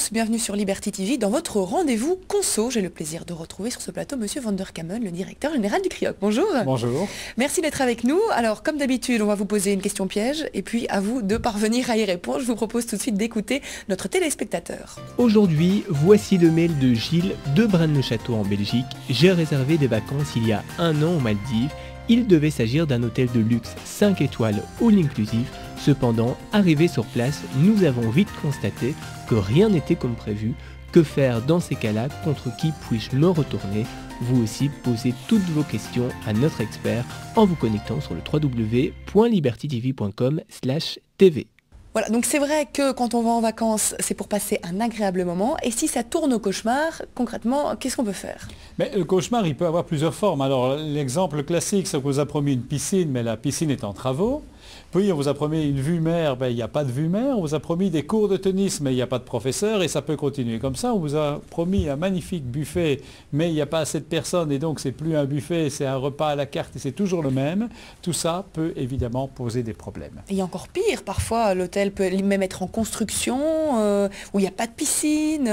tous, bienvenue sur Liberty TV dans votre rendez-vous conso. J'ai le plaisir de retrouver sur ce plateau Monsieur Van der Kammen, le directeur général du CRIOC. Bonjour. Bonjour. Merci d'être avec nous. Alors comme d'habitude, on va vous poser une question piège et puis à vous de parvenir à y répondre. Je vous propose tout de suite d'écouter notre téléspectateur. Aujourd'hui, voici le mail de Gilles de Braine-le-Château en Belgique. J'ai réservé des vacances il y a 1 an aux Maldives. Il devait s'agir d'un hôtel de luxe 5 étoiles all inclusive. Cependant, arrivé sur place, nous avons vite constaté que rien n'était comme prévu. Que faire dans ces cas-là? Contre qui puis-je me retourner? Vous aussi, posez toutes vos questions à notre expert en vous connectant sur le www.libertytv.com/tv. Voilà, donc c'est vrai que quand on va en vacances, c'est pour passer un agréable moment. Et si ça tourne au cauchemar, concrètement, qu'est-ce qu'on peut faire? Mais le cauchemar, il peut avoir plusieurs formes. Alors, l'exemple classique, c'est qu'on vous a promis une piscine, mais la piscine est en travaux. Puis on vous a promis une vue mer, il n'y a pas de vue mer. On vous a promis des cours de tennis, mais il n'y a pas de professeur, et ça peut continuer comme ça. On vous a promis un magnifique buffet, mais il n'y a pas assez de personnes, et donc c'est plus un buffet, c'est un repas à la carte, et c'est toujours le même. Tout ça peut évidemment poser des problèmes. Et encore pire, parfois l'hôtel peut même être en construction, où il n'y a pas de piscine.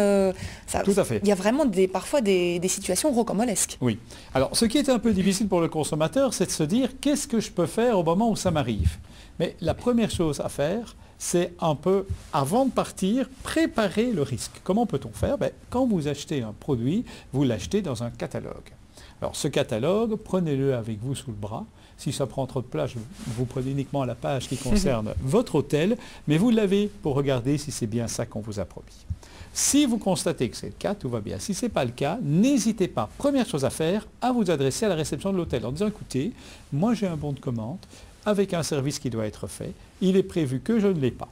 Tout à fait. Il y a vraiment parfois des situations rocambolesques. Oui. Alors, ce qui est un peu difficile pour le consommateur, c'est de se dire qu'est-ce que je peux faire au moment où ça m'arrive. Mais la première chose à faire, c'est un peu, avant de partir, préparer le risque. Comment peut-on faire? Quand vous achetez un produit, vous l'achetez dans un catalogue. Alors ce catalogue, prenez-le avec vous sous le bras. Si ça prend trop de place, vous prenez uniquement la page qui concerne votre hôtel, mais vous l'avez pour regarder si c'est bien ça qu'on vous a promis. Si vous constatez que c'est le cas, tout va bien. Si ce n'est pas le cas, n'hésitez pas, première chose à faire, à vous adresser à la réception de l'hôtel en disant, écoutez, moi j'ai un bon de commande, avec un service qui doit être fait, il est prévu que je ne l'ai pas.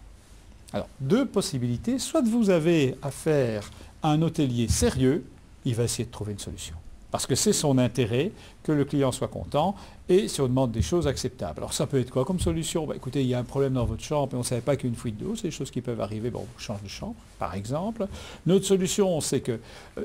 Alors, deux possibilités, soit vous avez affaire à un hôtelier sérieux, il va essayer de trouver une solution. Parce que c'est son intérêt que le client soit content et si on demande des choses acceptables. Alors ça peut être quoi comme solution? Écoutez, il y a un problème dans votre chambre et on ne savait pas qu'il y a une fuite d'eau, c'est des choses qui peuvent arriver, on change de chambre, par exemple. Notre solution, c'est que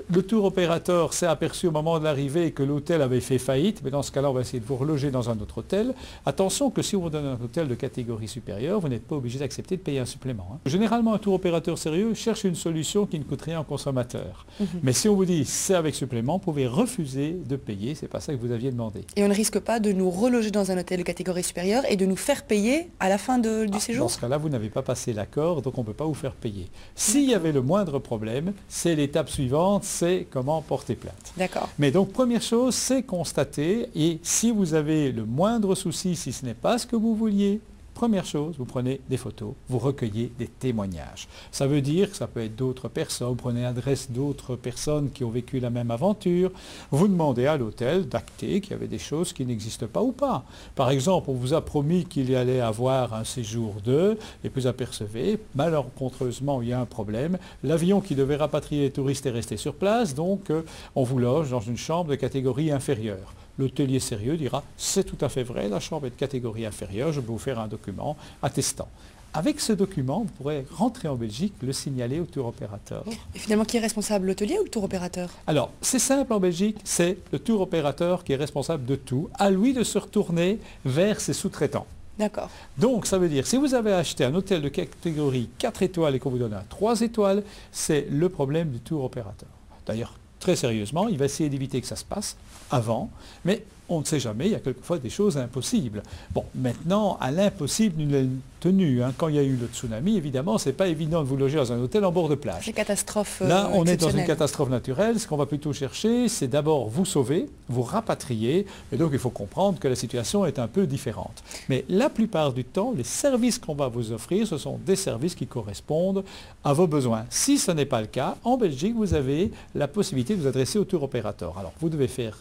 le tour opérateur s'est aperçu au moment de l'arrivée que l'hôtel avait fait faillite, mais dans ce cas-là, on va essayer de vous reloger dans un autre hôtel. Attention que si on vous donne un hôtel de catégorie supérieure, vous n'êtes pas obligé d'accepter de payer un supplément. Généralement, un tour opérateur sérieux cherche une solution qui ne coûte rien au consommateur. Mais si on vous dit c'est avec supplément, vous pouvez refuser de payer, c'est pas ça que vous aviez demandé. Et on ne risque pas de nous reloger dans un hôtel de catégorie supérieure et de nous faire payer à la fin du séjour? Dans ce cas-là, vous n'avez pas passé l'accord, donc on ne peut pas vous faire payer. S'il y avait le moindre problème, c'est l'étape suivante, c'est comment porter plainte. D'accord. Mais donc, première chose, c'est constater, et si vous avez le moindre souci, si ce n'est pas ce que vous vouliez, première chose, vous prenez des photos, vous recueillez des témoignages. Ça veut dire que ça peut être d'autres personnes, vous prenez l'adresse d'autres personnes qui ont vécu la même aventure, vous demandez à l'hôtel d'acter qu'il y avait des choses qui n'existent pas ou pas. Par exemple, on vous a promis qu'il y allait avoir un séjour et puis vous apercevez, malencontreusement, il y a un problème, l'avion qui devait rapatrier les touristes est resté sur place, donc on vous loge dans une chambre de catégorie inférieure. L'hôtelier sérieux dira « c'est tout à fait vrai, la chambre est de catégorie inférieure, je peux vous faire un document attestant ». Avec ce document, vous pourrez rentrer en Belgique, le signaler au tour opérateur. Et finalement, qui est responsable, l'hôtelier ou le tour opérateur? Alors, c'est simple en Belgique, c'est le tour opérateur qui est responsable de tout, à lui de se retourner vers ses sous-traitants. D'accord. Donc, ça veut dire, si vous avez acheté un hôtel de catégorie 4 étoiles et qu'on vous donne un 3 étoiles, c'est le problème du tour opérateur. D'ailleurs, très sérieusement, il va essayer d'éviter que ça se passe avant, mais on ne sait jamais, il y a quelquefois des choses impossibles. Bon, maintenant, à l'impossible, nous l'avons tenu. Quand il y a eu le tsunami, évidemment, ce n'est pas évident de vous loger dans un hôtel en bord de plage. C'est catastrophe. Là, on est dans une catastrophe naturelle. Ce qu'on va plutôt chercher, c'est d'abord vous sauver, vous rapatrier. Et donc, il faut comprendre que la situation est un peu différente. Mais la plupart du temps, les services qu'on va vous offrir, ce sont des services qui correspondent à vos besoins. Si ce n'est pas le cas, en Belgique, vous avez la possibilité de vous adresser au tour opérateur. Alors, vous devez faire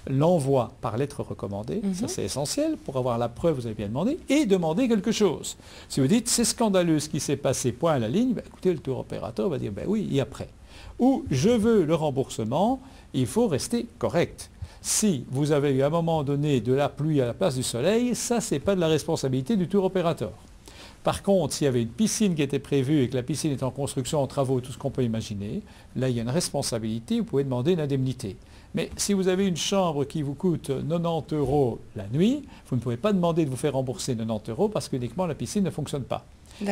l'envoi par lettre recommandée, ça c'est essentiel, pour avoir la preuve, vous avez bien demandé, et demander quelque chose. Si vous dites, c'est scandaleux ce qui s'est passé, point à la ligne, écoutez, le tour opérateur va dire, oui, et après. Ou, je veux le remboursement, il faut rester correct. Si vous avez eu à un moment donné de la pluie à la place du soleil, ça, c'est pas de la responsabilité du tour opérateur. Par contre, s'il y avait une piscine qui était prévue et que la piscine est en construction, en travaux, tout ce qu'on peut imaginer, là, il y a une responsabilité, vous pouvez demander une indemnité. Mais si vous avez une chambre qui vous coûte 90 € la nuit, vous ne pouvez pas demander de vous faire rembourser 90 € parce qu'uniquement la piscine ne fonctionne pas.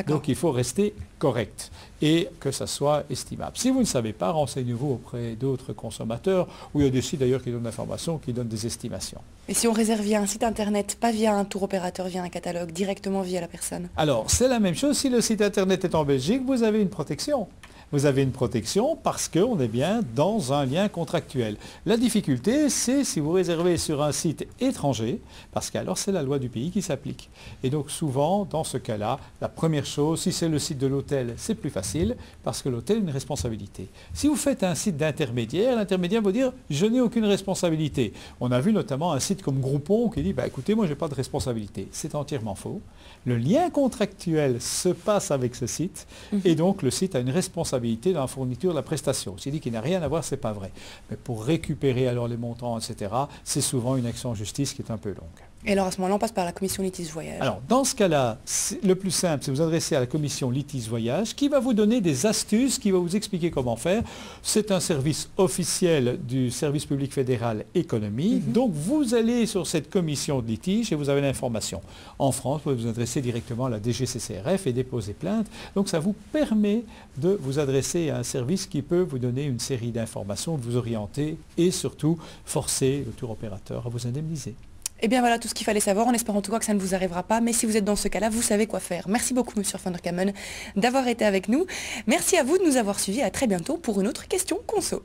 Donc il faut rester correct et que ça soit estimable. Si vous ne savez pas, renseignez-vous auprès d'autres consommateurs, ou il y a des sites d'ailleurs qui donnent l'information, qui donnent des estimations. Et si on réserve via un site internet, pas via un tour opérateur, via un catalogue, directement via la personne? Alors c'est la même chose, si le site internet est en Belgique, vous avez une protection. Vous avez une protection parce qu'on est bien dans un lien contractuel. La difficulté, c'est si vous réservez sur un site étranger, parce qu'alors c'est la loi du pays qui s'applique. Et donc souvent, dans ce cas-là, la première chose, si c'est le site de l'hôtel, c'est plus facile, parce que l'hôtel a une responsabilité. Si vous faites un site d'intermédiaire, l'intermédiaire va dire « je n'ai aucune responsabilité ». On a vu notamment un site comme Groupon qui dit « écoutez, moi je n'ai pas de responsabilité ». C'est entièrement faux. Le lien contractuel se passe avec ce site, et donc le site a une responsabilité dans la fourniture de la prestation. C'est dit qu'il n'a rien à voir, ce n'est pas vrai. Mais pour récupérer alors les montants, etc., c'est souvent une action en justice qui est un peu longue. Et alors à ce moment-là, on passe par la commission litige voyage. Alors dans ce cas-là, le plus simple, c'est vous adresser à la commission litige voyage qui va vous donner des astuces, qui va vous expliquer comment faire. C'est un service officiel du service public fédéral économie. Donc vous allez sur cette commission de litige et vous avez l'information. En France, vous pouvez vous adresser directement à la DGCCRF et déposer plainte. Donc ça vous permet de vous adresser à un service qui peut vous donner une série d'informations, de vous orienter et surtout forcer le tour opérateur à vous indemniser. Eh bien voilà tout ce qu'il fallait savoir, en espérant en tout cas que ça ne vous arrivera pas, mais si vous êtes dans ce cas-là, vous savez quoi faire. Merci beaucoup Monsieur van der Kammen d'avoir été avec nous. Merci à vous de nous avoir suivis, à très bientôt pour une autre question conso.